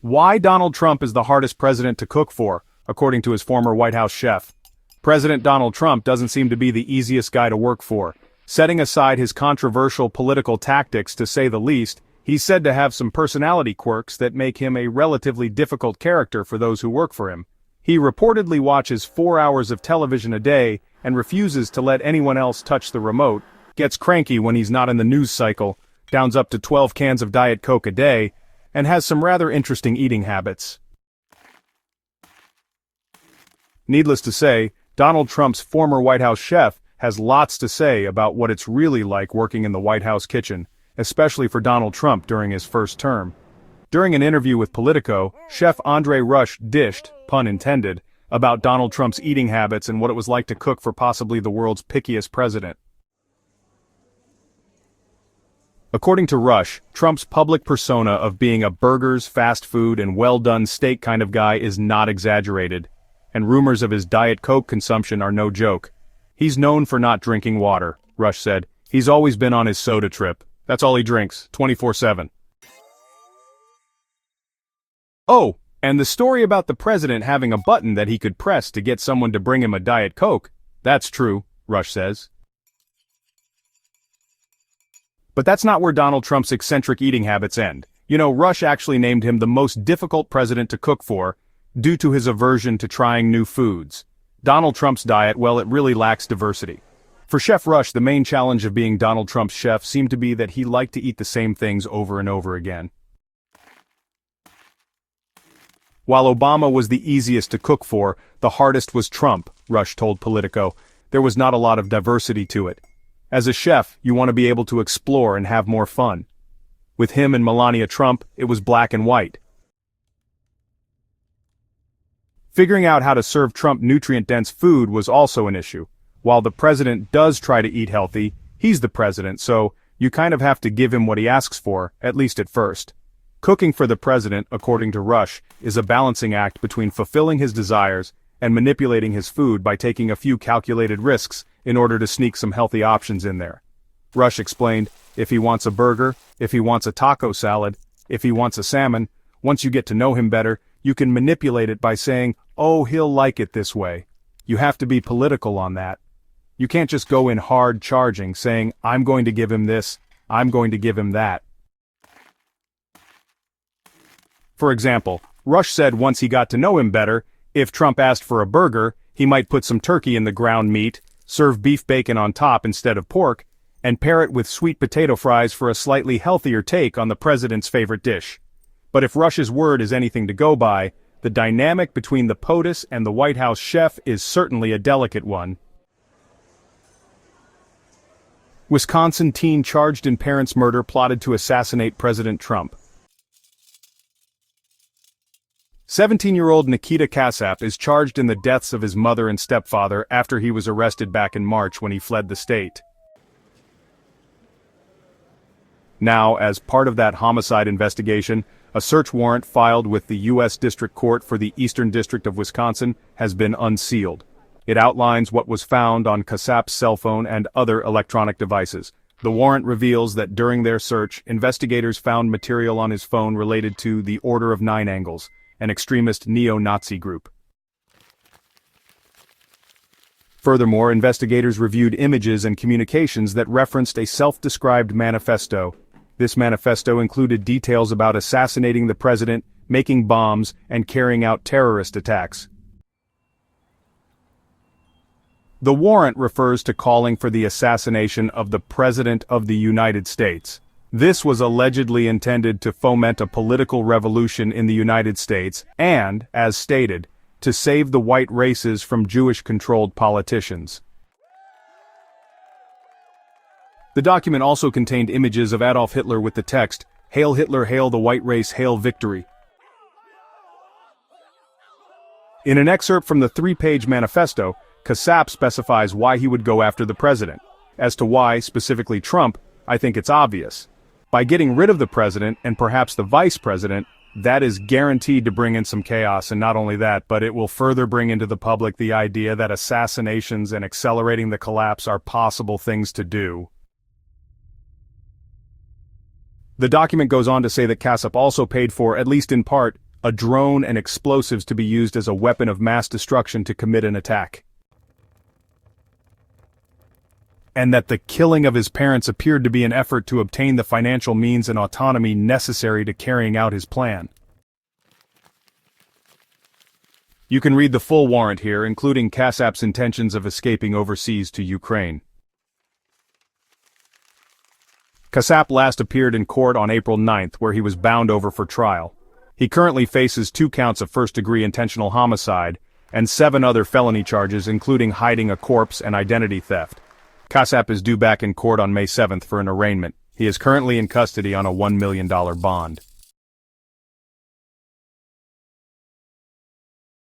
Why Donald Trump is the hardest president to cook for, according to his former White House chef. President Donald Trump doesn't seem to be the easiest guy to work for. Setting aside his controversial political tactics to say the least, he's said to have some personality quirks that make him a relatively difficult character for those who work for him. He reportedly watches 4 hours of television a day and refuses to let anyone else touch the remote, gets cranky when he's not in the news cycle, downs up to 12 cans of Diet Coke a day, and has some rather interesting eating habits. Needless to say, Donald Trump's former White House chef has lots to say about what it's really like working in the White House kitchen, especially for Donald Trump during his first term. During an interview with Politico, Chef Andre Rush dished, pun intended, about Donald Trump's eating habits and what it was like to cook for possibly the world's pickiest president. According to Rush, Trump's public persona of being a burgers, fast food, and well-done steak kind of guy is not exaggerated, and rumors of his Diet Coke consumption are no joke. He's known for not drinking water, Rush said. He's always been on his soda trip. That's all he drinks, 24/7. Oh, and the story about the president having a button that he could press to get someone to bring him a Diet Coke, that's true, Rush says. But that's not where Donald Trump's eccentric eating habits end. You know, Rush actually named him the most difficult president to cook for, due to his aversion to trying new foods. Donald Trump's diet, well, it really lacks diversity. For Chef Rush, the main challenge of being Donald Trump's chef seemed to be that he liked to eat the same things over and over again. While Obama was the easiest to cook for, the hardest was Trump, Rush told Politico. There was not a lot of diversity to it. As a chef, you want to be able to explore and have more fun. With him and Melania Trump, it was black and white. Figuring out how to serve Trump nutrient-dense food was also an issue. While the president does try to eat healthy, he's the president, so you kind of have to give him what he asks for, at least at first. Cooking for the president, according to Rush, is a balancing act between fulfilling his desires and manipulating his food by taking a few calculated risks in order to sneak some healthy options in there. Rush explained, if he wants a burger, if he wants a taco salad, if he wants a salmon, once you get to know him better, you can manipulate it by saying, oh, he'll like it this way. You have to be political on that. You can't just go in hard charging, saying, I'm going to give him this, I'm going to give him that. For example, Rush said once he got to know him better, if Trump asked for a burger, he might put some turkey in the ground meat, serve beef bacon on top instead of pork, and pair it with sweet potato fries for a slightly healthier take on the president's favorite dish. But if Rush's word is anything to go by, the dynamic between the POTUS and the White House chef is certainly a delicate one. Wisconsin teen charged in parent's murder plotted to assassinate President Trump. 17-year-old Nikita Casap is charged in the deaths of his mother and stepfather after he was arrested back in March when he fled the state. Now, as part of that homicide investigation, a search warrant filed with the U.S. District Court for the Eastern District of Wisconsin has been unsealed. It outlines what was found on Casap's cell phone and other electronic devices. The warrant reveals that during their search, investigators found material on his phone related to the Order of Nine Angles, an extremist neo-Nazi group. Furthermore, investigators reviewed images and communications that referenced a self-described manifesto. This manifesto included details about assassinating the president, making bombs, and carrying out terrorist attacks. The warrant refers to calling for the assassination of the President of the United States. This was allegedly intended to foment a political revolution in the United States and, as stated, to save the white races from Jewish-controlled politicians. The document also contained images of Adolf Hitler with the text, "Hail Hitler, hail the white race, hail victory." In an excerpt from the 3-page manifesto, Casap specifies why he would go after the president. As to why, specifically Trump, I think it's obvious. By getting rid of the president, and perhaps the vice president, that is guaranteed to bring in some chaos, and not only that, but it will further bring into the public the idea that assassinations and accelerating the collapse are possible things to do. The document goes on to say that Casap also paid for, at least in part, a drone and explosives to be used as a weapon of mass destruction to commit an attack. And that the killing of his parents appeared to be an effort to obtain the financial means and autonomy necessary to carrying out his plan. You can read the full warrant here, including Casap's intentions of escaping overseas to Ukraine. Casap last appeared in court on April 9, where he was bound over for trial. He currently faces 2 counts of first-degree intentional homicide, and 7 other felony charges including hiding a corpse and identity theft. Casap is due back in court on May 7 for an arraignment. He is currently in custody on a $1 million bond.